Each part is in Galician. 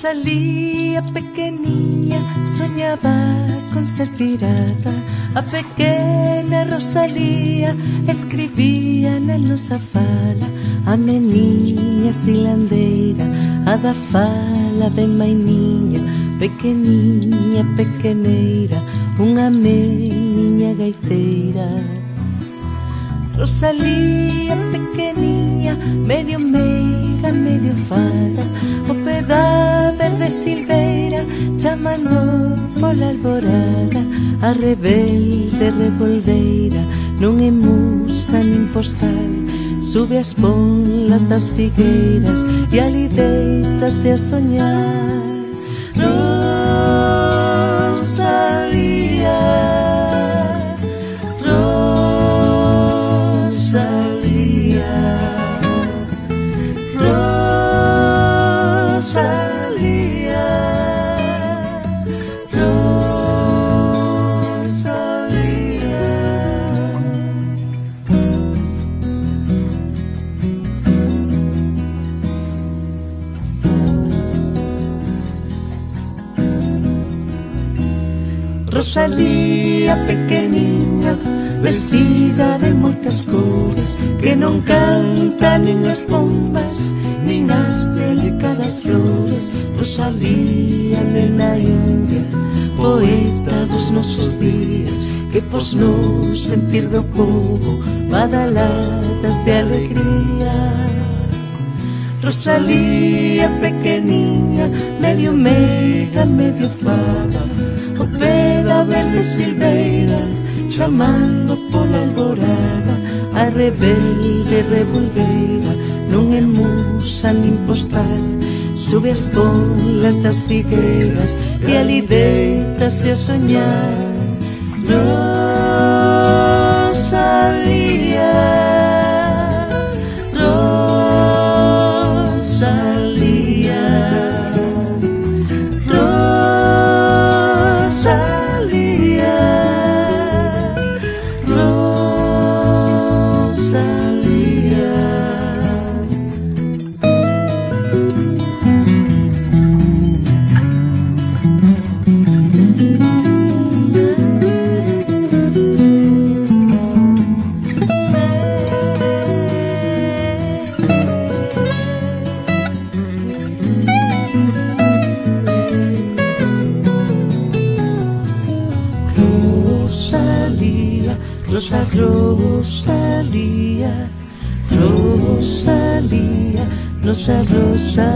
Rosalía pequeniña soñaba con ser pirata. A pequena Rosalía escribía na nosa fala. A meniña silandeira, a da fala ben mainiña, pequeniña, pequeneira, unha meniña gaiteira. Rosalía pequeniña, medio meiga, medio fada, o pé da verde silveira, chamando pola alborada. A rebelde reboldeira, non é musa nin postal, sube as ponlas das figueiras e ali deitase a soñar. Rosalía, Rosalía, Rosalía, Rosalía. Rosalía pequeniña, vestida de moitas cores, que non canta nin as pombas, nin as delicadas flores. Rosalía, nena india, poeta dos nosos días, que pos no sentir do povo badaladas de alegría. Rosalía pequeniña, medio meiga, medio fada, o pé da verde silveira, chamando pola alborada. A rebelde revolveira, non é musa nin postal, sube as ponlas das figueiras e ali deitase a soñar. Rosalía, Rosalía, Rosalía, Rosalía. Rosalía, Rosa, Rosalía, Rosalía, Rosa, Rosa.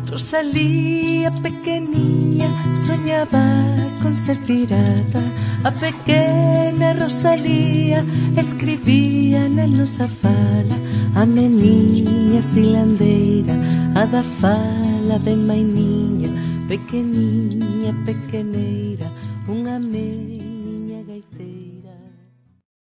Rosalía pequeniña soñaba con ser pirata. A pequena Rosalía escribía na nosa fala. A meniña silandeira, a da fala ben mainiña, pequeniña, pequeneira, unha